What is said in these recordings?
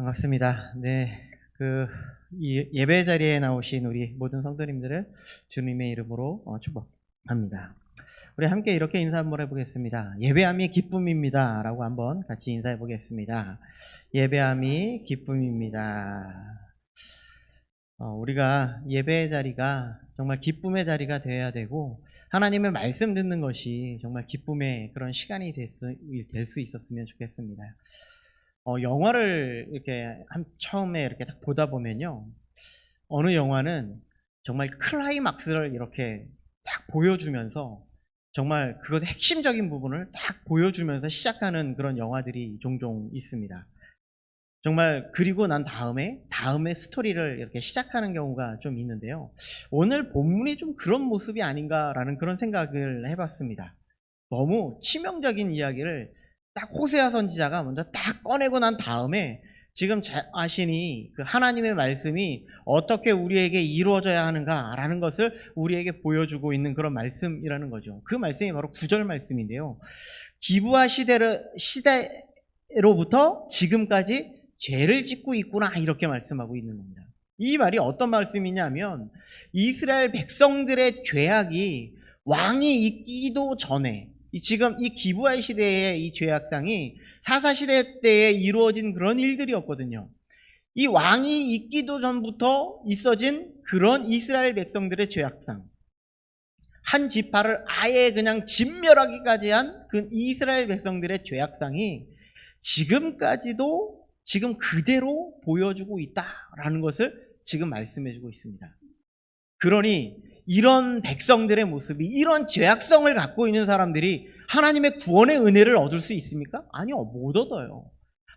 반갑습니다. 네, 이 예배 자리에 나오신 우리 모든 성도님들을 주님의 이름으로 축복합니다. 우리 함께 이렇게 인사 한번 해보겠습니다. 예배함이 기쁨입니다. 라고 한번 같이 인사해 보겠습니다. 예배함이 기쁨입니다. 우리가 예배의 자리가 정말 기쁨의 자리가 되어야 되고, 하나님의 말씀 듣는 것이 정말 기쁨의 그런 시간이 될 수 있었으면 좋겠습니다. 영화를 이렇게 처음에 이렇게 딱 보다 보면요, 어느 영화는 정말 클라이막스를 이렇게 딱 보여주면서 정말 그것의 핵심적인 부분을 딱 보여주면서 시작하는 그런 영화들이 종종 있습니다. 정말 그리고 난 다음에 스토리를 이렇게 시작하는 경우가 좀 있는데요, 오늘 본문이 좀 그런 모습이 아닌가라는 그런 생각을 해봤습니다. 너무 치명적인 이야기를 딱 호세아 선지자가 먼저 딱 꺼내고 난 다음에 지금 자신이 그 하나님의 말씀이 어떻게 우리에게 이루어져야 하는가라는 것을 우리에게 보여주고 있는 그런 말씀이라는 거죠. 그 말씀이 바로 9절 말씀인데요, 기브아 시대로부터 지금까지 죄를 짓고 있구나, 이렇게 말씀하고 있는 겁니다. 이 말이 어떤 말씀이냐면, 이스라엘 백성들의 죄악이 왕이 있기도 전에, 지금 이 기브아 시대의 이 죄악상이 사사시대 때에 이루어진 그런 일들이었거든요. 이 왕이 있기도 전부터 있어진 그런 이스라엘 백성들의 죄악상, 한 지파를 아예 그냥 진멸하기까지 한 그 이스라엘 백성들의 죄악상이 지금까지도 지금 그대로 보여주고 있다라는 것을 지금 말씀해주고 있습니다. 그러니 이런 백성들의 모습이, 이런 죄악성을 갖고 있는 사람들이 하나님의 구원의 은혜를 얻을 수 있습니까? 아니요, 못 얻어요.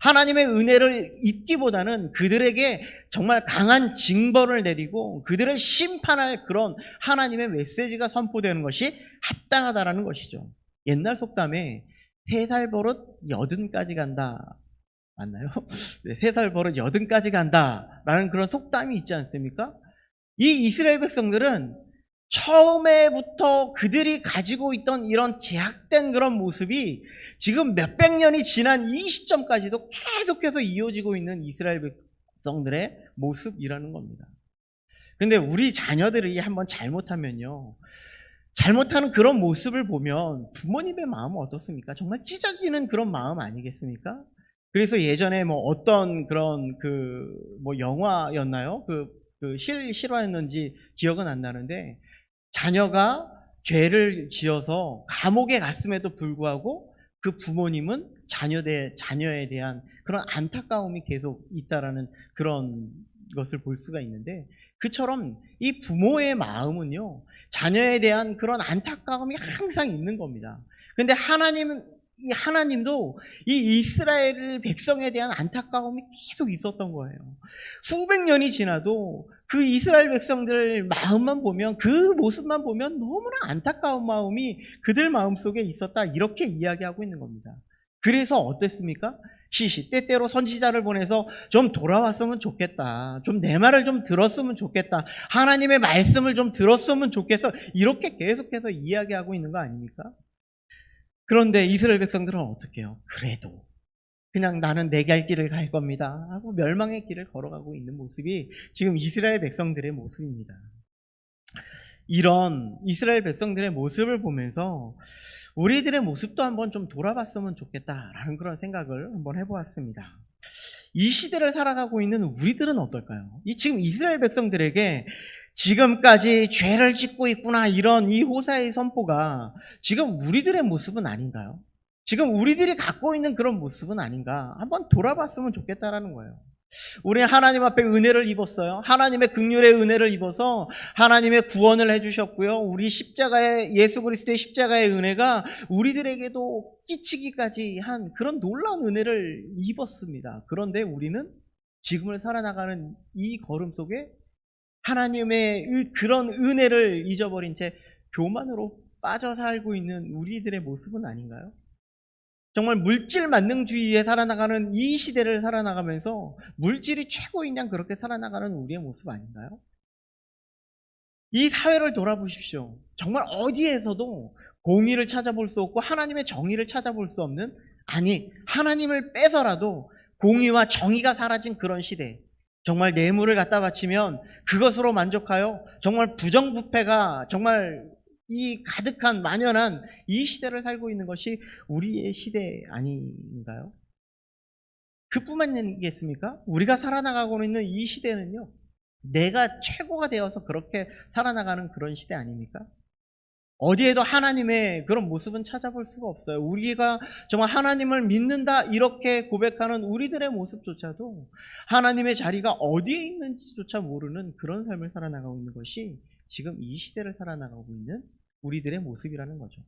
하나님의 은혜를 입기보다는 그들에게 정말 강한 징벌을 내리고 그들을 심판할 그런 하나님의 메시지가 선포되는 것이 합당하다라는 것이죠. 옛날 속담에 3살 버릇 80까지 간다, 맞나요? 네, 3살 버릇 80까지 간다라는 그런 속담이 있지 않습니까? 이 이스라엘 백성들은 처음에부터 그들이 가지고 있던 이런 제약된 그런 모습이 지금 몇백 년이 지난 이 시점까지도 계속해서 이어지고 있는 이스라엘 백성들의 모습이라는 겁니다. 근데 우리 자녀들이 한번 잘못하면요, 잘못하는 그런 모습을 보면 부모님의 마음은 어떻습니까? 정말 찢어지는 그런 마음 아니겠습니까? 그래서 예전에 어떤 그런 영화였나요? 실화였는지 기억은 안 나는데, 자녀가 죄를 지어서 감옥에 갔음에도 불구하고 그 부모님은 자녀에 대한 그런 안타까움이 계속 있다라는 그런 것을 볼 수가 있는데, 그처럼 이 부모의 마음은요, 자녀에 대한 그런 안타까움이 항상 있는 겁니다. 근데 하나님도 이 이스라엘 백성에 대한 안타까움이 계속 있었던 거예요. 수백 년이 지나도 그 이스라엘 백성들 마음만 보면, 그 모습만 보면 너무나 안타까운 마음이 그들 마음속에 있었다, 이렇게 이야기하고 있는 겁니다. 그래서 어땠습니까? 때때로 선지자를 보내서 좀 돌아왔으면 좋겠다, 좀 내 말을 좀 들었으면 좋겠다, 하나님의 말씀을 좀 들었으면 좋겠어, 이렇게 계속해서 이야기하고 있는 거 아닙니까? 그런데 이스라엘 백성들은 어떻게 해요? 그래도 그냥 나는 내 갈 길을 갈 겁니다 하고 멸망의 길을 걸어가고 있는 모습이 지금 이스라엘 백성들의 모습입니다. 이런 이스라엘 백성들의 모습을 보면서 우리들의 모습도 한번 좀 돌아봤으면 좋겠다라는 그런 생각을 한번 해보았습니다. 이 시대를 살아가고 있는 우리들은 어떨까요? 지금 이스라엘 백성들에게 지금까지 죄를 짓고 있구나, 이런 이 호세아의 선포가 지금 우리들의 모습은 아닌가요? 지금 우리들이 갖고 있는 그런 모습은 아닌가, 한번 돌아봤으면 좋겠다라는 거예요. 우리 하나님 앞에 은혜를 입었어요. 하나님의 긍휼의 은혜를 입어서 하나님의 구원을 해주셨고요, 우리 예수 그리스도의 십자가의 은혜가 우리들에게도 끼치기까지 한 그런 놀라운 은혜를 입었습니다. 그런데 우리는 지금을 살아나가는 이 걸음 속에 하나님의 그런 은혜를 잊어버린 채 교만으로 빠져 살고 있는 우리들의 모습은 아닌가요? 정말 물질 만능주의에 살아나가는 이 시대를 살아나가면서 물질이 최고인 양 그렇게 살아나가는 우리의 모습 아닌가요? 이 사회를 돌아보십시오. 정말 어디에서도 공의를 찾아볼 수 없고 하나님의 정의를 찾아볼 수 없는, 아니 하나님을 빼서라도 공의와 정의가 사라진 그런 시대, 정말 뇌물을 갖다 바치면 그것으로 만족하여 정말 부정부패가 정말 이 가득한 만연한 이 시대를 살고 있는 것이 우리의 시대 아닌가요? 그뿐만이겠습니까? 우리가 살아나가고 있는 이 시대는요, 내가 최고가 되어서 그렇게 살아나가는 그런 시대 아닙니까? 어디에도 하나님의 그런 모습은 찾아볼 수가 없어요. 우리가 정말 하나님을 믿는다 이렇게 고백하는 우리들의 모습조차도 하나님의 자리가 어디에 있는지조차 모르는 그런 삶을 살아나가고 있는 것이 지금 이 시대를 살아나가고 있는 우리들의 모습이라는 거죠.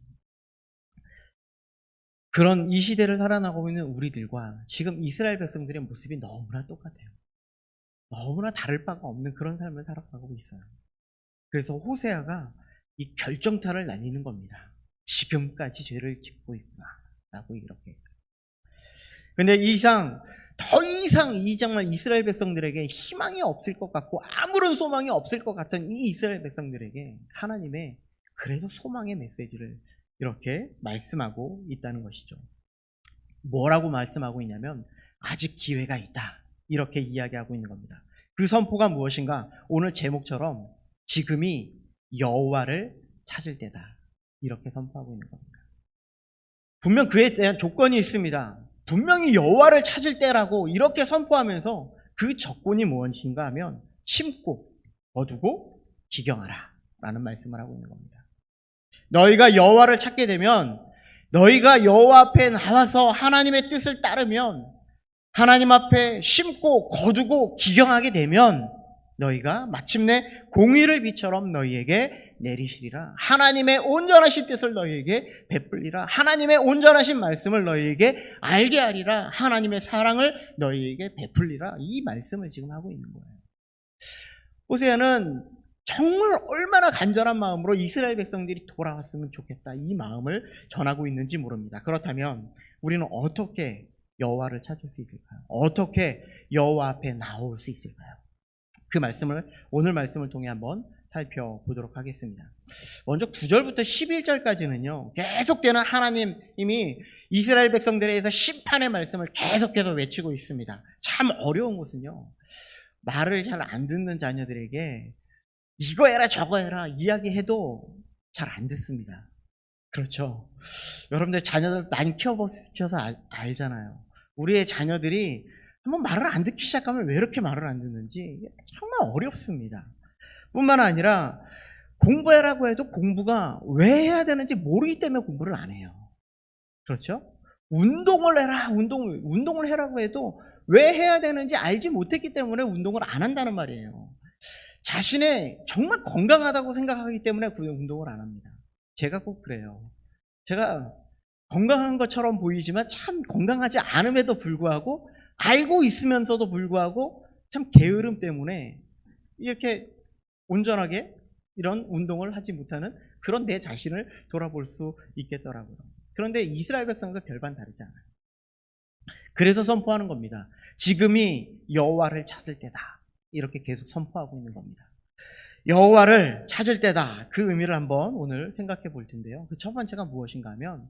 그런 이 시대를 살아나가고 있는 우리들과 지금 이스라엘 백성들의 모습이 너무나 똑같아요. 너무나 다를 바가 없는 그런 삶을 살아가고 있어요. 그래서 호세아가 이 결정타를 날리는 겁니다. 지금까지 죄를 짓고 있구나 라고 이렇게. 근데 더 이상 이 정말 이스라엘 백성들에게 희망이 없을 것 같고 아무런 소망이 없을 것 같은 이 이스라엘 백성들에게 하나님의 그래도 소망의 메시지를 이렇게 말씀하고 있다는 것이죠. 뭐라고 말씀하고 있냐면 아직 기회가 있다 이렇게 이야기하고 있는 겁니다. 그 선포가 무엇인가? 오늘 제목처럼 지금이 여호와를 찾을 때다 이렇게 선포하고 있는 겁니다. 분명 그에 대한 조건이 있습니다. 분명히 여호와를 찾을 때라고 이렇게 선포하면서 그 조건이 무엇인가 하면 심고 거두고 기경하라 라는 말씀을 하고 있는 겁니다. 너희가 여호와를 찾게 되면, 너희가 여호와 앞에 나와서 하나님의 뜻을 따르면, 하나님 앞에 심고 거두고 기경하게 되면 너희가 마침내 공의를 비처럼 너희에게 내리시리라. 하나님의 온전하신 뜻을 너희에게 베풀리라. 하나님의 온전하신 말씀을 너희에게 알게 하리라. 하나님의 사랑을 너희에게 베풀리라. 이 말씀을 지금 하고 있는 거예요. 호세아는 정말 얼마나 간절한 마음으로 이스라엘 백성들이 돌아왔으면 좋겠다 이 마음을 전하고 있는지 모릅니다. 그렇다면 우리는 어떻게 여호와를 찾을 수 있을까요? 어떻게 여호와 앞에 나올 수 있을까요? 그 말씀을 오늘 말씀을 통해 한번 살펴보도록 하겠습니다. 먼저 9절부터 11절까지는요 계속되는 하나님이 이스라엘 백성들에 대해서 심판의 말씀을 계속해서 외치고 있습니다. 참 어려운 것은요, 말을 잘 안 듣는 자녀들에게 이거 해라 저거 해라 이야기해도 잘 안 듣습니다. 그렇죠? 여러분들 자녀들 많이 키워보셔서 알잖아요. 우리의 자녀들이 한번 말을 안 듣기 시작하면 왜 이렇게 말을 안 듣는지 정말 어렵습니다. 뿐만 아니라 공부해라고 해도 공부가 왜 해야 되는지 모르기 때문에 공부를 안 해요. 그렇죠? 운동을 해라 운동을 해라고 해도 왜 해야 되는지 알지 못했기 때문에 운동을 안 한다는 말이에요. 자신의 정말 건강하다고 생각하기 때문에 그 운동을 안 합니다. 제가 꼭 그래요. 제가 건강한 것처럼 보이지만 참 건강하지 않음에도 불구하고 알고 있으면서도 불구하고 참 게으름 때문에 이렇게 온전하게 이런 운동을 하지 못하는 그런 내 자신을 돌아볼 수 있겠더라고요. 그런데 이스라엘 백성과 별반 다르지 않아요. 그래서 선포하는 겁니다. 지금이 여호와를 찾을 때다. 이렇게 계속 선포하고 있는 겁니다. 여호와를 찾을 때다. 그 의미를 한번 오늘 생각해 볼 텐데요. 그 첫 번째가 무엇인가 하면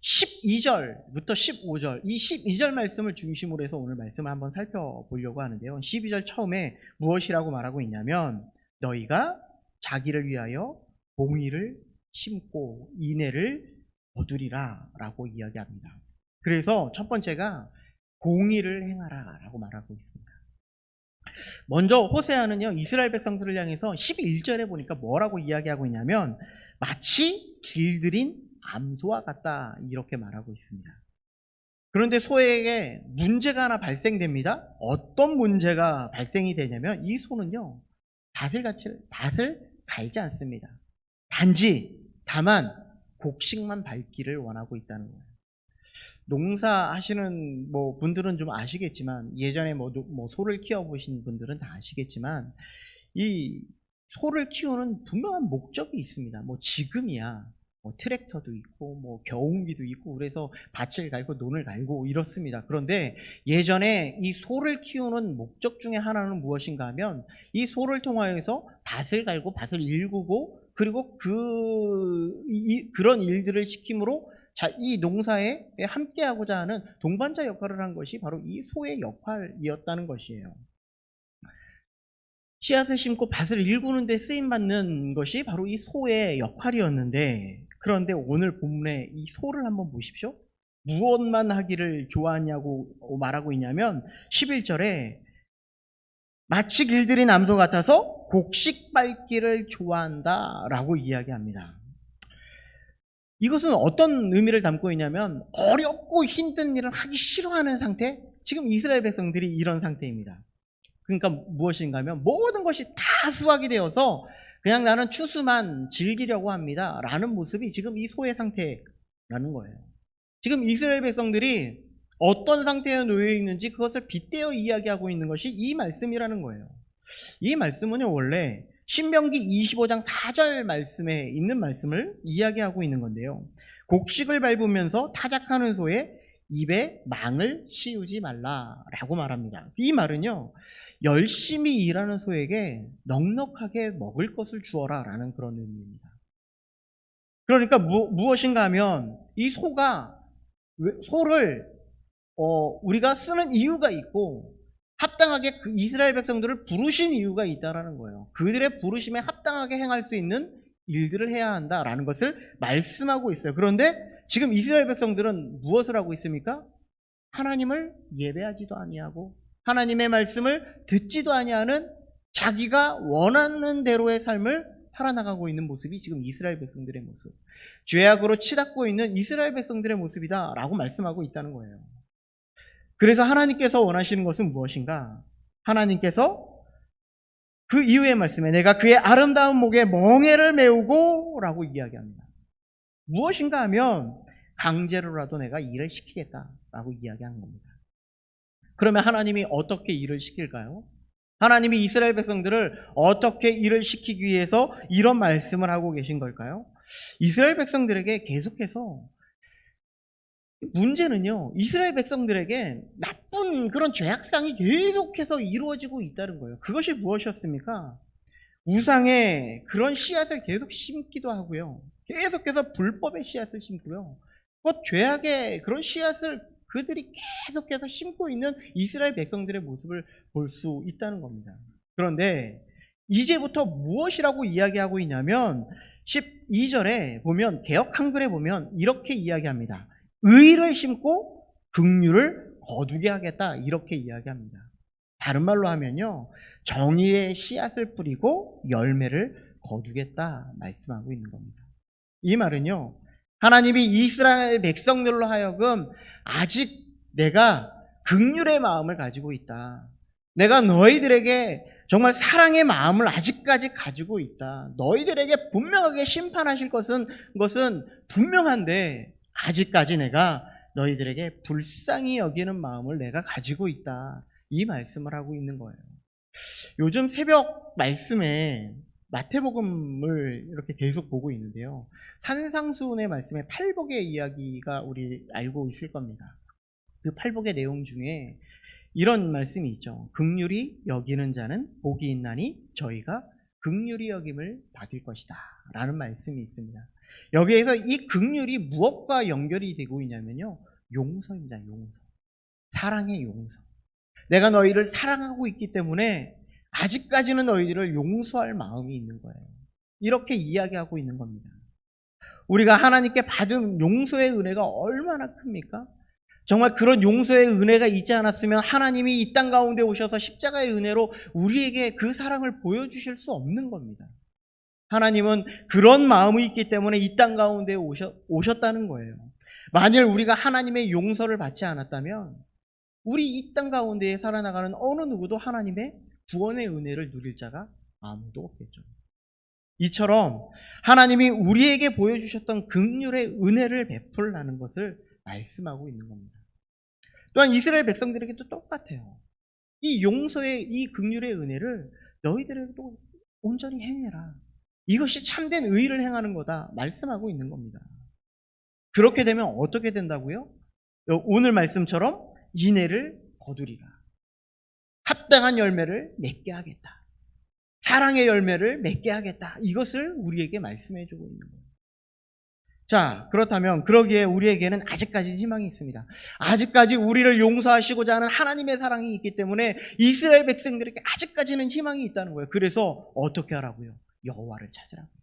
12절부터 15절 이 12절 말씀을 중심으로 해서 오늘 말씀을 한번 살펴보려고 하는데요. 12절 처음에 무엇이라고 말하고 있냐면 너희가 자기를 위하여 공의를 심고 인애를 거두리라 라고 이야기합니다. 그래서 첫 번째가 공의를 행하라 라고 말하고 있습니다. 먼저 호세아는요 이스라엘 백성들을 향해서 11절에 보니까 뭐라고 이야기하고 있냐면 마치 길들인 암소와 같다 이렇게 말하고 있습니다. 그런데 소에게 문제가 하나 발생됩니다. 어떤 문제가 발생이 되냐면 이 소는요 밭을 갈지 않습니다. 다만 곡식만 밟기를 원하고 있다는 거예요. 농사하시는 분들은 좀 아시겠지만 예전에 소를 키워보신 분들은 다 아시겠지만 이 소를 키우는 분명한 목적이 있습니다. 지금이야 트랙터도 있고 겨우기도 있고 그래서 밭을 갈고 논을 갈고 이렇습니다. 그런데 예전에 이 소를 키우는 목적 중에 하나는 무엇인가 하면 이 소를 통하여서 밭을 갈고 밭을 일구고 그리고 그런 일들을 시킴으로 이 농사에 함께하고자 하는 동반자 역할을 한 것이 바로 이 소의 역할이었다는 것이에요. 씨앗을 심고 밭을 일구는 데 쓰임받는 것이 바로 이 소의 역할이었는데, 그런데 오늘 본문에 이 소를 한번 보십시오. 무엇만 하기를 좋아하냐고 말하고 있냐면 11절에 마치 길들인 암소 같아서 곡식 밟기를 좋아한다 라고 이야기합니다. 이것은 어떤 의미를 담고 있냐면 어렵고 힘든 일을 하기 싫어하는 상태, 지금 이스라엘 백성들이 이런 상태입니다. 그러니까 무엇인가 하면 모든 것이 다 수확이 되어서 그냥 나는 추수만 즐기려고 합니다 라는 모습이 지금 이 소의 상태라는 거예요. 지금 이스라엘 백성들이 어떤 상태에 놓여 있는지 그것을 빗대어 이야기하고 있는 것이 이 말씀이라는 거예요. 이 말씀은요, 원래 신명기 25장 4절 말씀에 있는 말씀을 이야기하고 있는 건데요. 곡식을 밟으면서 타작하는 소의 입에 망을 씌우지 말라라고 말합니다. 이 말은요, 열심히 일하는 소에게 넉넉하게 먹을 것을 주어라 라는 그런 의미입니다. 그러니까 무엇인가 하면 이 소를 우리가 쓰는 이유가 있고 합당하게 그 이스라엘 백성들을 부르신 이유가 있다라는 거예요. 그들의 부르심에 합당하게 행할 수 있는 일들을 해야 한다라는 것을 말씀하고 있어요. 그런데 지금 이스라엘 백성들은 무엇을 하고 있습니까? 하나님을 예배하지도 아니하고 하나님의 말씀을 듣지도 아니하는 자기가 원하는 대로의 삶을 살아나가고 있는 모습이 지금 이스라엘 백성들의 모습, 죄악으로 치닫고 있는 이스라엘 백성들의 모습이다라고 말씀하고 있다는 거예요. 그래서 하나님께서 원하시는 것은 무엇인가? 하나님께서 그 이후의 말씀에 내가 그의 아름다운 목에 멍에를 메우고 라고 이야기합니다. 무엇인가 하면 강제로라도 내가 일을 시키겠다라고 이야기하는 겁니다. 그러면 하나님이 어떻게 일을 시킬까요? 하나님이 이스라엘 백성들을 어떻게 일을 시키기 위해서 이런 말씀을 하고 계신 걸까요? 이스라엘 백성들에게 계속해서, 문제는요, 이스라엘 백성들에게 나쁜 그런 죄악상이 계속해서 이루어지고 있다는 거예요. 그것이 무엇이었습니까? 우상의 그런 씨앗을 계속 심기도 하고요. 계속해서 불법의 씨앗을 심고요. 죄악의 그런 씨앗을 그들이 계속해서 심고 있는 이스라엘 백성들의 모습을 볼 수 있다는 겁니다. 그런데 이제부터 무엇이라고 이야기하고 있냐면 12절에 보면, 개역 한글에 보면 이렇게 이야기합니다. 의를 심고 긍휼을 거두게 하겠다, 이렇게 이야기합니다. 다른 말로 하면요, 정의의 씨앗을 뿌리고 열매를 거두겠다 말씀하고 있는 겁니다. 이 말은요, 하나님이 이스라엘 백성들로 하여금 아직 내가 긍휼의 마음을 가지고 있다, 내가 너희들에게 정말 사랑의 마음을 아직까지 가지고 있다, 너희들에게 분명하게 심판하실 것은 분명한데 아직까지 내가 너희들에게 불쌍히 여기는 마음을 내가 가지고 있다, 이 말씀을 하고 있는 거예요. 요즘 새벽 말씀에 마태복음을 이렇게 계속 보고 있는데요, 산상수훈의 말씀에 팔복의 이야기가 우리 알고 있을 겁니다. 그 팔복의 내용 중에 이런 말씀이 있죠. 긍휼히 여기는 자는 복이 있나니 저희가 긍휼히 여김을 받을 것이다 라는 말씀이 있습니다. 여기에서 이 긍휼이 무엇과 연결이 되고 있냐면요, 용서입니다. 용서. 사랑의 용서. 내가 너희를 사랑하고 있기 때문에 아직까지는 너희들을 용서할 마음이 있는 거예요. 이렇게 이야기하고 있는 겁니다. 우리가 하나님께 받은 용서의 은혜가 얼마나 큽니까? 정말 그런 용서의 은혜가 있지 않았으면 하나님이 이 땅 가운데 오셔서 십자가의 은혜로 우리에게 그 사랑을 보여주실 수 없는 겁니다. 하나님은 그런 마음이 있기 때문에 이 땅 가운데 오셨다는 거예요. 만일 우리가 하나님의 용서를 받지 않았다면 우리 이 땅 가운데에 살아나가는 어느 누구도 하나님의 구원의 은혜를 누릴 자가 아무도 없겠죠. 이처럼 하나님이 우리에게 보여주셨던 긍휼의 은혜를 베풀라는 것을 말씀하고 있는 겁니다. 또한 이스라엘 백성들에게도 똑같아요. 이 용서의, 이 긍휼의 은혜를 너희들에게도 온전히 행해라, 이것이 참된 의를 행하는 거다 말씀하고 있는 겁니다. 그렇게 되면 어떻게 된다고요? 오늘 말씀처럼 인애를 거두리라, 합당한 열매를 맺게 하겠다, 사랑의 열매를 맺게 하겠다, 이것을 우리에게 말씀해 주고 있는 거예요. 자, 그렇다면 그러기에 우리에게는 아직까지 희망이 있습니다. 아직까지 우리를 용서하시고자 하는 하나님의 사랑이 있기 때문에 이스라엘 백성들에게 아직까지는 희망이 있다는 거예요. 그래서 어떻게 하라고요? 여호와를 찾으라고요.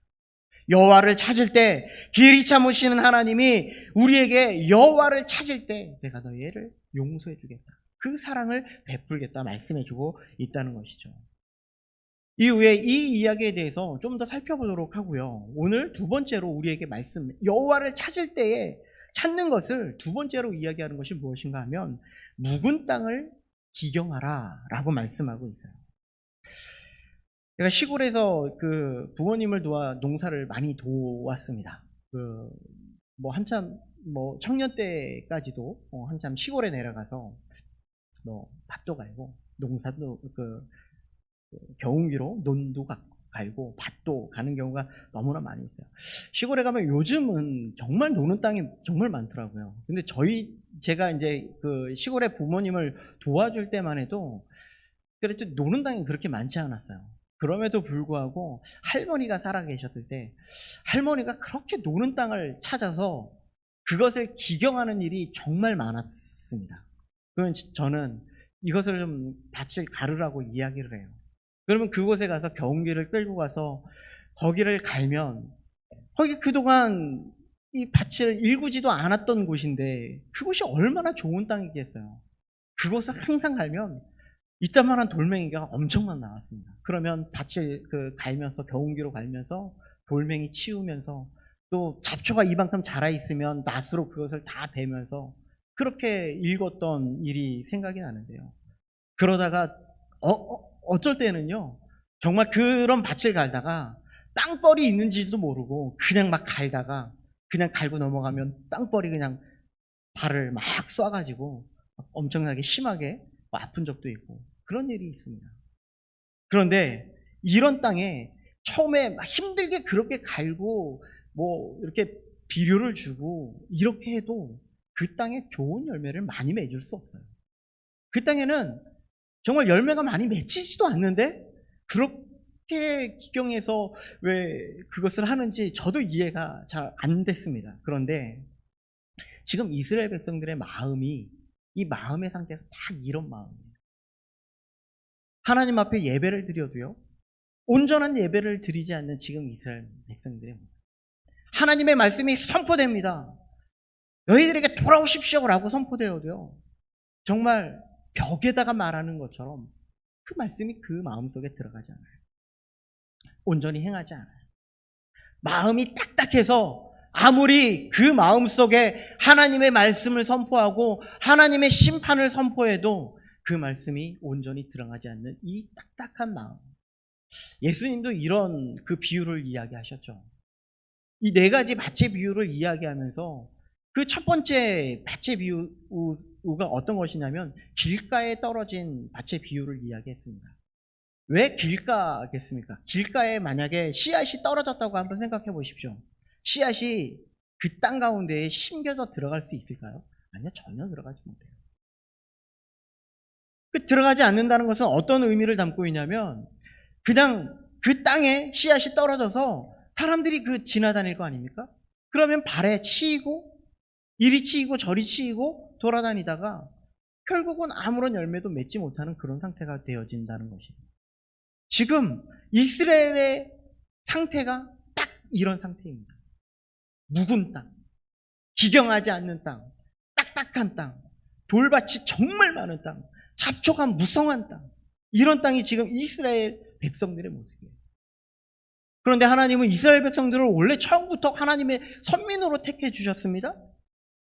여호와를 찾을 때, 길이 참으시는 하나님이 우리에게 여호와를 찾을 때 내가 너희를 용서해 주겠다, 그 사랑을 베풀겠다 말씀해 주고 있다는 것이죠. 이후에 이 이야기에 대해서 좀 더 살펴보도록 하고요. 오늘 두 번째로 우리에게 여호와를 찾을 때에 찾는 것을 두 번째로 이야기하는 것이 무엇인가 하면 묵은 땅을 기경하라 라고 말씀하고 있어요. 제가 시골에서 그 부모님을 도와 농사를 많이 도왔습니다. 한참 청년 때까지도 한참 시골에 내려가서 밭도 갈고 농사도 경운기로 논도 갈고 밭도 가는 경우가 너무나 많이 있어요. 시골에 가면 요즘은 정말 노는 땅이 정말 많더라고요. 근데 제가 이제 그 시골에 부모님을 도와줄 때만 해도 그래도 노는 땅이 그렇게 많지 않았어요. 그럼에도 불구하고 할머니가 살아 계셨을 때 할머니가 그렇게 노는 땅을 찾아서 그것을 기경하는 일이 정말 많았습니다. 그러면 저는 이것을 좀 밭을 가르라고 이야기를 해요. 그러면 그곳에 가서 경운기를 끌고 가서 거기를 갈면 거기 그동안 이 밭을 일구지도 않았던 곳인데 그곳이 얼마나 좋은 땅이겠어요. 그곳을 항상 갈면 이따만한 돌멩이가 엄청만 나왔습니다. 그러면 밭을 갈면서 경운기로 갈면서 돌멩이 치우면서 또 잡초가 이만큼 자라 있으면 낫으로 그것을 다 베면서 그렇게 읽었던 일이 생각이 나는데요. 그러다가 어쩔 때는요, 정말 그런 밭을 갈다가 땅벌이 있는지도 모르고 그냥 막 갈다가 그냥 갈고 넘어가면 땅벌이 그냥 발을 막 쏴가지고 엄청나게 심하게 아픈 적도 있고 그런 일이 있습니다. 그런데 이런 땅에 처음에 막 힘들게 그렇게 갈고 이렇게 비료를 주고 이렇게 해도 그 땅에 좋은 열매를 많이 맺을 수 없어요. 그 땅에는 정말 열매가 많이 맺히지도 않는데 그렇게 기경해서 왜 그것을 하는지 저도 이해가 잘 안 됐습니다. 그런데 지금 이스라엘 백성들의 마음이, 이 마음의 상태가 딱 이런 마음이에요. 하나님 앞에 예배를 드려도요, 온전한 예배를 드리지 않는 지금 이스라엘 백성들의 모습. 하나님의 말씀이 선포됩니다. 너희들에게 돌아오십시오라고 선포되어도요, 정말 벽에다가 말하는 것처럼 그 말씀이 그 마음속에 들어가지 않아요. 온전히 행하지 않아요. 마음이 딱딱해서 아무리 그 마음속에 하나님의 말씀을 선포하고 하나님의 심판을 선포해도 그 말씀이 온전히 들어가지 않는 이 딱딱한 마음. 예수님도 이런 그 비유를 이야기하셨죠. 이 네 가지 밭의 비유를 이야기하면서 그 첫 번째 밭의 비유가 어떤 것이냐면 길가에 떨어진 밭의 비유를 이야기했습니다. 왜 길가겠습니까? 길가에 만약에 씨앗이 떨어졌다고 한번 생각해 보십시오. 씨앗이 그 땅 가운데에 심겨져 들어갈 수 있을까요? 아니요, 전혀 들어가지 못해요. 들어가지 않는다는 것은 어떤 의미를 담고 있냐면 그냥 그 땅에 씨앗이 떨어져서 사람들이 지나다닐 거 아닙니까? 그러면 발에 치이고 이리 치이고 저리 치이고 돌아다니다가 결국은 아무런 열매도 맺지 못하는 그런 상태가 되어진다는 것입니다. 지금 이스라엘의 상태가 딱 이런 상태입니다. 묵은 땅, 기경하지 않는 땅, 딱딱한 땅, 돌밭이 정말 많은 땅, 잡초가 무성한 땅, 이런 땅이 지금 이스라엘 백성들의 모습이에요. 그런데 하나님은 이스라엘 백성들을 원래 처음부터 하나님의 선민으로 택해 주셨습니다.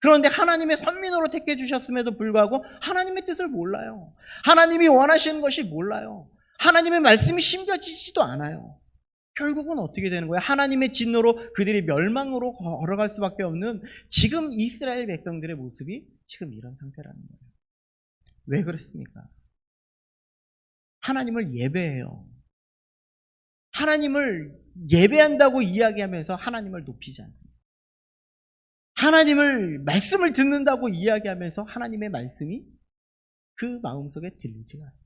그런데 하나님의 선민으로 택해 주셨음에도 불구하고 하나님의 뜻을 몰라요. 하나님이 원하시는 것이 몰라요. 하나님의 말씀이 심겨지지도 않아요. 결국은 어떻게 되는 거예요? 하나님의 진노로 그들이 멸망으로 걸어갈 수밖에 없는 지금 이스라엘 백성들의 모습이 지금 이런 상태라는 거예요. 왜 그렇습니까? 하나님을 예배해요. 하나님을 예배한다고 이야기하면서 하나님을 높이지 않습니다. 하나님을 말씀을 듣는다고 이야기하면서 하나님의 말씀이 그 마음속에 들리지가 않아요.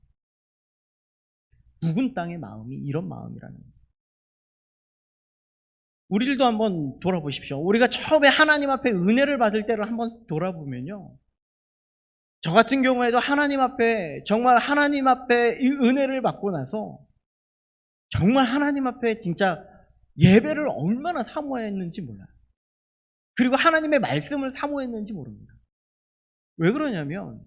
묵은 땅의 마음이 이런 마음이라는 거예요. 우리들도 한번 돌아보십시오. 우리가 처음에 하나님 앞에 은혜를 받을 때를 한번 돌아보면요. 저 같은 경우에도 하나님 앞에 정말 하나님 앞에 이 은혜를 받고 나서 정말 하나님 앞에 진짜 예배를 얼마나 사모했는지 몰라요. 그리고 하나님의 말씀을 사모했는지 모릅니다. 왜 그러냐면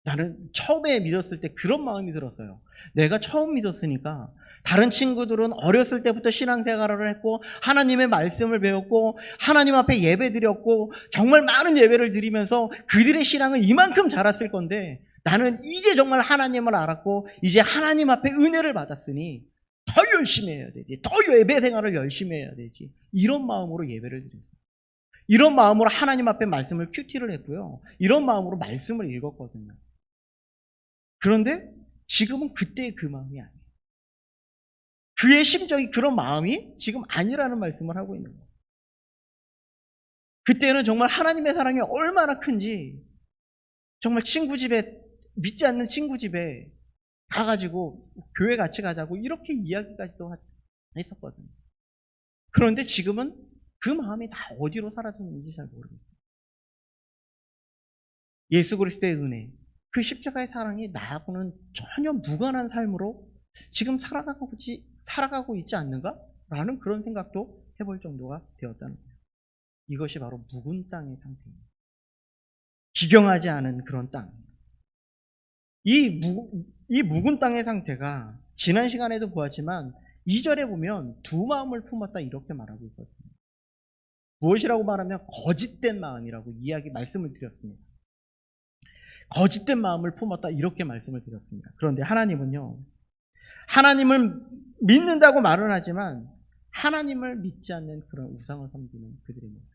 나는 처음에 믿었을 때 그런 마음이 들었어요. 내가 처음 믿었으니까 다른 친구들은 어렸을 때부터 신앙생활을 했고 하나님의 말씀을 배웠고 하나님 앞에 예배 드렸고 정말 많은 예배를 드리면서 그들의 신앙은 이만큼 자랐을 건데 나는 이제 정말 하나님을 알았고 이제 하나님 앞에 은혜를 받았으니 더 열심히 해야 되지. 더 예배 생활을 열심히 해야 되지. 이런 마음으로 예배를 드렸어요. 이런 마음으로 하나님 앞에 말씀을 큐티를 했고요. 이런 마음으로 말씀을 읽었거든요. 그런데 지금은 그때의 그 마음이 아니에요. 그의 심정이 그런 마음이 지금 아니라는 말씀을 하고 있는 거예요. 그때는 정말 하나님의 사랑이 얼마나 큰지 정말 친구 집에 믿지 않는 친구 집에 가가지고 교회 같이 가자고 이렇게 이야기까지도 했었거든요. 그런데 지금은 그 마음이 다 어디로 사라졌는지 잘 모르겠어요. 예수 그리스도의 은혜, 그 십자가의 사랑이 나하고는 전혀 무관한 삶으로 지금 살아가고 있지 않는가? 라는 그런 생각도 해볼 정도가 되었다는 거예요. 이것이 바로 묵은 땅의 상태입니다. 기경하지 않은 그런 땅. 이 묵은 땅의 상태가 지난 시간에도 보았지만 2절에 보면 두 마음을 품었다 이렇게 말하고 있거든요. 무엇이라고 말하면 거짓된 마음이라고 말씀을 드렸습니다. 거짓된 마음을 품었다 이렇게 말씀을 드렸습니다. 그런데 하나님은요. 하나님을 믿는다고 말은 하지만 하나님을 믿지 않는 그런 우상을 섬기는 그들입니다.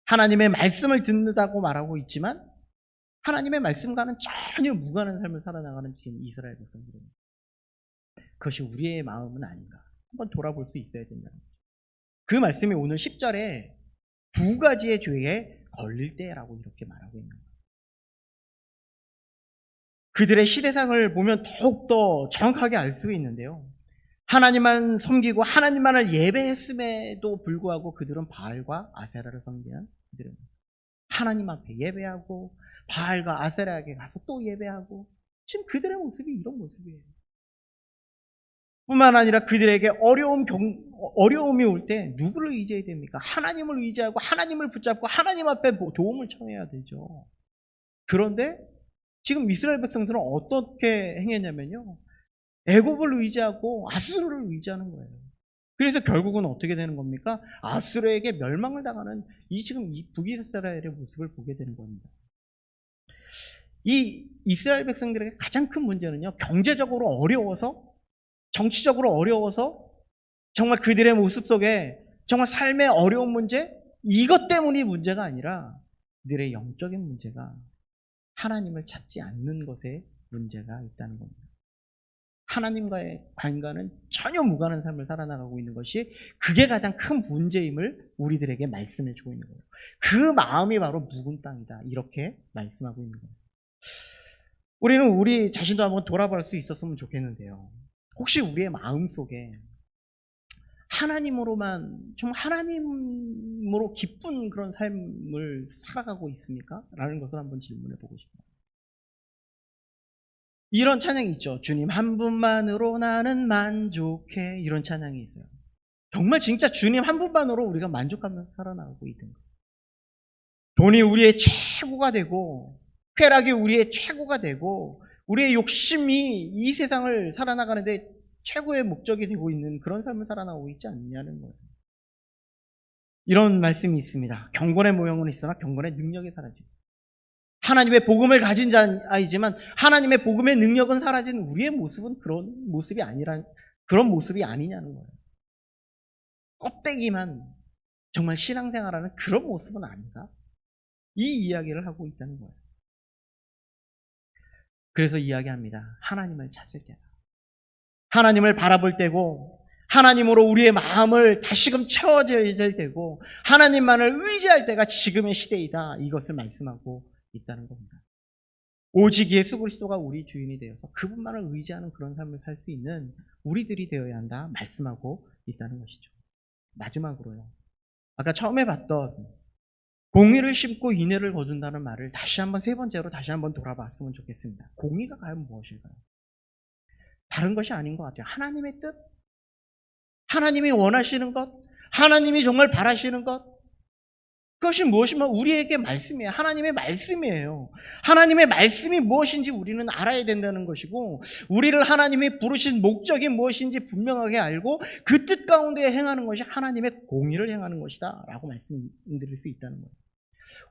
하나님의 말씀을 듣는다고 말하고 있지만 하나님의 말씀과는 전혀 무관한 삶을 살아나가는 지금 이스라엘 백성들입니다. 그것이 우리의 마음은 아닌가 한번 돌아볼 수 있어야 된다는 거죠. 그 말씀이 오늘 10절에 두 가지의 죄에 걸릴 때라고 이렇게 말하고 있는 거예요. 그들의 시대상을 보면 더욱더 정확하게 알 수 있는데요. 하나님만 섬기고 하나님만을 예배했음에도 불구하고 그들은 바알과 아세라를 섬기는 그들입니다. 하나님 앞에 예배하고 바알과 아세라에게 가서 또 예배하고 지금 그들의 모습이 이런 모습이에요. 뿐만 아니라 그들에게 어려움이 올 때 누구를 의지해야 됩니까? 하나님을 의지하고 하나님을 붙잡고 하나님 앞에 도움을 청해야 되죠. 그런데 지금 이스라엘 백성들은 어떻게 행했냐면요. 애굽을 의지하고 아수르를 의지하는 거예요. 그래서 결국은 어떻게 되는 겁니까? 아수르에게 멸망을 당하는 지금 이 북이스라엘의 모습을 보게 되는 겁니다. 이 이스라엘 백성들에게 가장 큰 문제는요. 경제적으로 어려워서 정치적으로 어려워서 정말 그들의 모습 속에 정말 삶의 어려운 문제 이것 때문이 문제가 아니라 그들의 영적인 문제가 하나님을 찾지 않는 것에 문제가 있다는 겁니다. 하나님과의 관계는 전혀 무관한 삶을 살아나가고 있는 것이 그게 가장 큰 문제임을 우리들에게 말씀해주고 있는 거예요. 그 마음이 바로 묵은 땅이다 이렇게 말씀하고 있는 거예요. 우리는 우리 자신도 한번 돌아볼 수 있었으면 좋겠는데요. 혹시 우리의 마음 속에 하나님으로만 정말 하나님으로 기쁜 그런 삶을 살아가고 있습니까? 라는 것을 한번 질문해 보고 싶어요. 이런 찬양이 있죠. 주님 한 분만으로 나는 만족해. 이런 찬양이 있어요. 정말 진짜 주님 한 분만으로 우리가 만족하면서 살아나가고 있는 거예요. 돈이 우리의 최고가 되고 쾌락이 우리의 최고가 되고 우리의 욕심이 이 세상을 살아나가는데 최고의 목적이 되고 있는 그런 삶을 살아나가고 있지 않느냐는 거예요. 이런 말씀이 있습니다. 경건의 모형은 있으나 경건의 능력이 사라지고 하나님의 복음을 가진 자이지만 하나님의 복음의 능력은 사라진 우리의 모습은 그런 모습이 아니냐는 거예요. 껍데기만 정말 신앙생활하는 그런 모습은 아닌가? 이 이야기를 하고 있다는 거예요. 그래서 이야기합니다. 하나님을 찾을 때다. 하나님을 바라볼 때고 하나님으로 우리의 마음을 다시금 채워져야 될 때고 하나님만을 의지할 때가 지금의 시대이다. 이것을 말씀하고 있다는 겁니다. 오직 예수 그리스도가 우리 주인이 되어서 그분만을 의지하는 그런 삶을 살 수 있는 우리들이 되어야 한다 말씀하고 있다는 것이죠. 마지막으로요. 아까 처음에 봤던 공의를 심고 인애를 거둔다는 말을 다시 한번 세 번째로 다시 한번 돌아봤으면 좋겠습니다. 공의가 과연 무엇일까요? 다른 것이 아닌 것 같아요. 하나님의 뜻, 하나님이 원하시는 것, 하나님이 정말 바라시는 것, 그것이 무엇이면 우리에게 말씀이에요. 하나님의 말씀이에요. 하나님의 말씀이 무엇인지 우리는 알아야 된다는 것이고, 우리를 하나님이 부르신 목적이 무엇인지 분명하게 알고 그 뜻 가운데 행하는 것이 하나님의 공의를 행하는 것이다 라고 말씀드릴 수 있다는 거예요.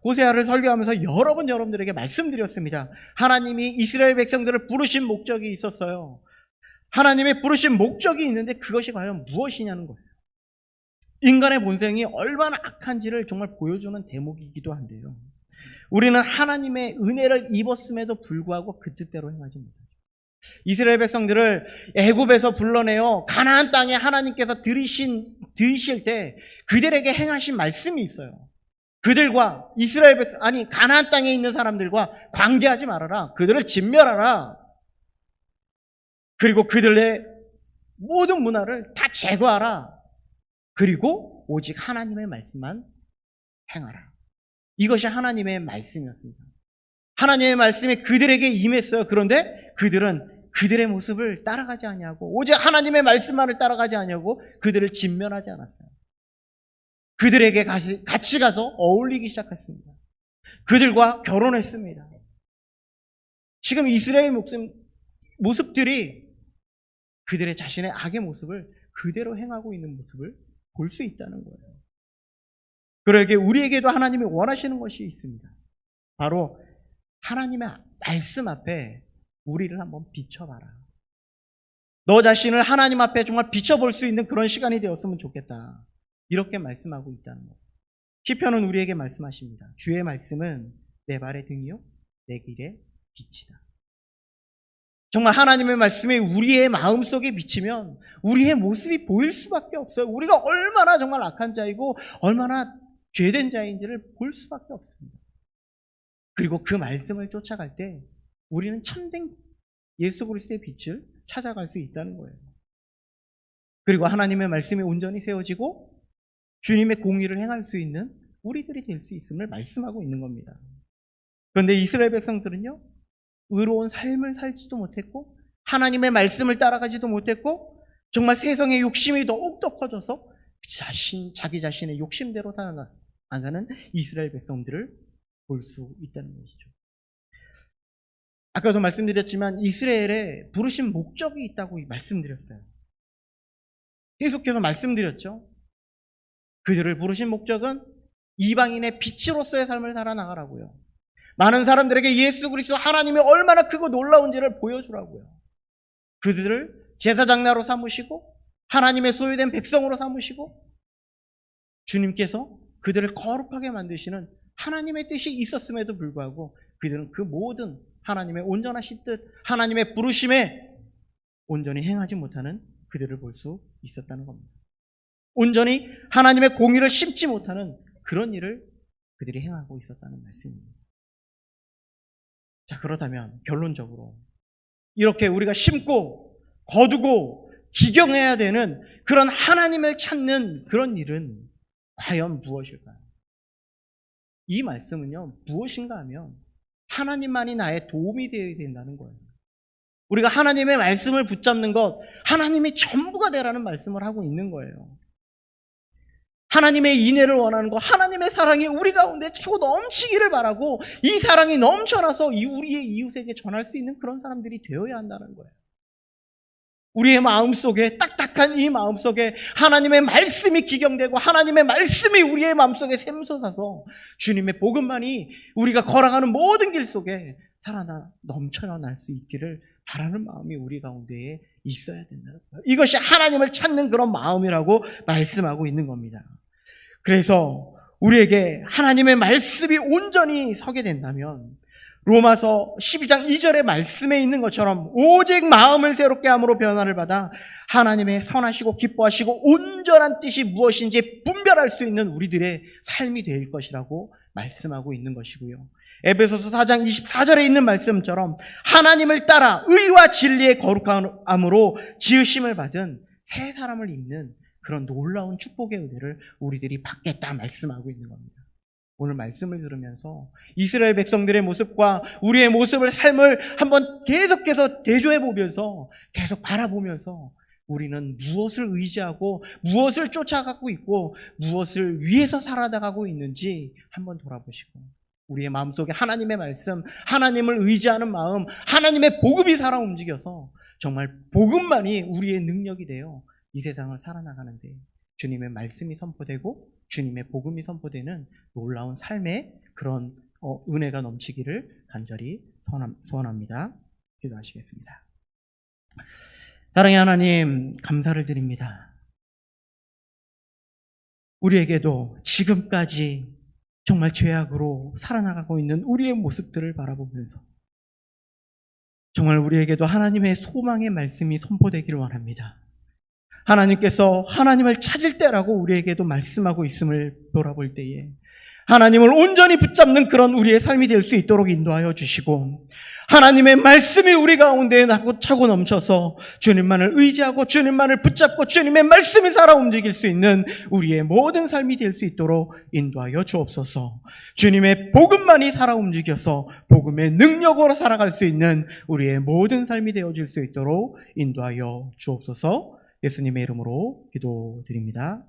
호세아를 설교하면서 여러 번 여러분들에게 말씀드렸습니다. 하나님이 이스라엘 백성들을 부르신 목적이 있었어요. 하나님의 부르신 목적이 있는데 그것이 과연 무엇이냐는 거예요. 인간의 본성이 얼마나 악한지를 정말 보여주는 대목이기도 한데요. 우리는 하나님의 은혜를 입었음에도 불구하고 그 뜻대로 행하지 못하죠. 이스라엘 백성들을 애굽에서 불러내어 가나안 땅에 하나님께서 들이실 때 그들에게 행하신 말씀이 있어요. 그들과 가나안 땅에 있는 사람들과 관계하지 말아라. 그들을 진멸하라. 그리고 그들의 모든 문화를 다 제거하라. 그리고 오직 하나님의 말씀만 행하라. 이것이 하나님의 말씀이었습니다. 하나님의 말씀이 그들에게 임했어요. 그런데 그들은 그들의 모습을 따라가지 아니하고 오직 하나님의 말씀만을 따라가지 아니하고 그들을 진멸하지 않았어요. 그들에게 같이 가서 어울리기 시작했습니다. 그들과 결혼했습니다. 지금 이스라엘 모습들이 그들의 자신의 악의 모습을 그대로 행하고 있는 모습을 볼 수 있다는 거예요. 그러기에 우리에게도 하나님이 원하시는 것이 있습니다. 바로 하나님의 말씀 앞에 우리를 한번 비춰봐라. 너 자신을 하나님 앞에 정말 비춰볼 수 있는 그런 시간이 되었으면 좋겠다. 이렇게 말씀하고 있다는 거예요. 시편은 우리에게 말씀하십니다. 주의 말씀은 내 발의 등이요 내 길의 빛이다. 정말 하나님의 말씀이 우리의 마음속에 비치면 우리의 모습이 보일 수밖에 없어요. 우리가 얼마나 정말 악한 자이고 얼마나 죄된 자인지를 볼 수밖에 없습니다. 그리고 그 말씀을 쫓아갈 때 우리는 참된 예수 그리스도의 빛을 찾아갈 수 있다는 거예요. 그리고 하나님의 말씀이 온전히 세워지고 주님의 공의를 행할 수 있는 우리들이 될 수 있음을 말씀하고 있는 겁니다. 그런데 이스라엘 백성들은요, 의로운 삶을 살지도 못했고 하나님의 말씀을 따라가지도 못했고 정말 세상의 욕심이 더욱더 커져서 자기 자신의 욕심대로 살아가는 이스라엘 백성들을 볼 수 있다는 것이죠. 아까도 말씀드렸지만 이스라엘에 부르신 목적이 있다고 말씀드렸어요. 계속해서 말씀드렸죠. 그들을 부르신 목적은 이방인의 빛으로서의 삶을 살아나가라고요. 많은 사람들에게 예수 그리스도 하나님이 얼마나 크고 놀라운지를 보여주라고요. 그들을 제사장나로 삼으시고 하나님의 소유된 백성으로 삼으시고 주님께서 그들을 거룩하게 만드시는 하나님의 뜻이 있었음에도 불구하고 그들은 그 모든 하나님의 온전하신 뜻, 하나님의 부르심에 온전히 행하지 못하는 그들을 볼 수 있었다는 겁니다. 온전히 하나님의 공의를 심지 못하는 그런 일을 그들이 행하고 있었다는 말씀입니다. 자, 그렇다면 결론적으로 이렇게 우리가 심고 거두고 기경해야 되는 그런 하나님을 찾는 그런 일은 과연 무엇일까요? 이 말씀은요, 무엇인가 하면 하나님만이 나의 도움이 되어야 된다는 거예요. 우리가 하나님의 말씀을 붙잡는 것, 하나님이 전부가 되라는 말씀을 하고 있는 거예요. 하나님의 인애를 원하는 것, 하나님의 사랑이 우리 가운데 차고 넘치기를 바라고 이 사랑이 넘쳐나서 우리의 이웃에게 전할 수 있는 그런 사람들이 되어야 한다는 거예요. 우리의 마음속에, 딱딱한 이 마음속에 하나님의 말씀이 기경되고 하나님의 말씀이 우리의 마음속에 샘솟아서 주님의 복음만이 우리가 걸어가는 모든 길 속에 살아나 넘쳐날 수 있기를 바라는 마음이 우리 가운데에 있어야 된다는 거예요. 이것이 하나님을 찾는 그런 마음이라고 말씀하고 있는 겁니다. 그래서 우리에게 하나님의 말씀이 온전히 서게 된다면 로마서 12장 2절의 말씀에 있는 것처럼 오직 마음을 새롭게 함으로 변화를 받아 하나님의 선하시고 기뻐하시고 온전한 뜻이 무엇인지 분별할 수 있는 우리들의 삶이 될 것이라고 말씀하고 있는 것이고요. 에베소서 4장 24절에 있는 말씀처럼 하나님을 따라 의와 진리의 거룩함으로 지으심을 받은 새 사람을 입는 그런 놀라운 축복의 은혜를 우리들이 받겠다 말씀하고 있는 겁니다. 오늘 말씀을 들으면서 이스라엘 백성들의 모습과 우리의 모습을, 삶을 한번 계속해서 대조해 보면서, 계속 바라보면서 우리는 무엇을 의지하고 무엇을 쫓아가고 있고 무엇을 위해서 살아나가고 있는지 한번 돌아보시고, 우리의 마음속에 하나님의 말씀, 하나님을 의지하는 마음, 하나님의 복음이 살아 움직여서 정말 복음만이 우리의 능력이 되어 이 세상을 살아나가는데 주님의 말씀이 선포되고 주님의 복음이 선포되는 놀라운 삶의 그런 은혜가 넘치기를 간절히 소원합니다. 기도하시겠습니다. 사랑의 하나님, 감사를 드립니다. 우리에게도 지금까지 정말 죄악으로 살아나가고 있는 우리의 모습들을 바라보면서 정말 우리에게도 하나님의 소망의 말씀이 선포되기를 원합니다. 하나님께서 하나님을 찾을 때라고 우리에게도 말씀하고 있음을 돌아볼 때에 하나님을 온전히 붙잡는 그런 우리의 삶이 될 수 있도록 인도하여 주시고, 하나님의 말씀이 우리 가운데 차고 넘쳐서 주님만을 의지하고 주님만을 붙잡고 주님의 말씀이 살아 움직일 수 있는 우리의 모든 삶이 될 수 있도록 인도하여 주옵소서. 주님의 복음만이 살아 움직여서 복음의 능력으로 살아갈 수 있는 우리의 모든 삶이 되어질 수 있도록 인도하여 주옵소서. 예수님의 이름으로 기도드립니다.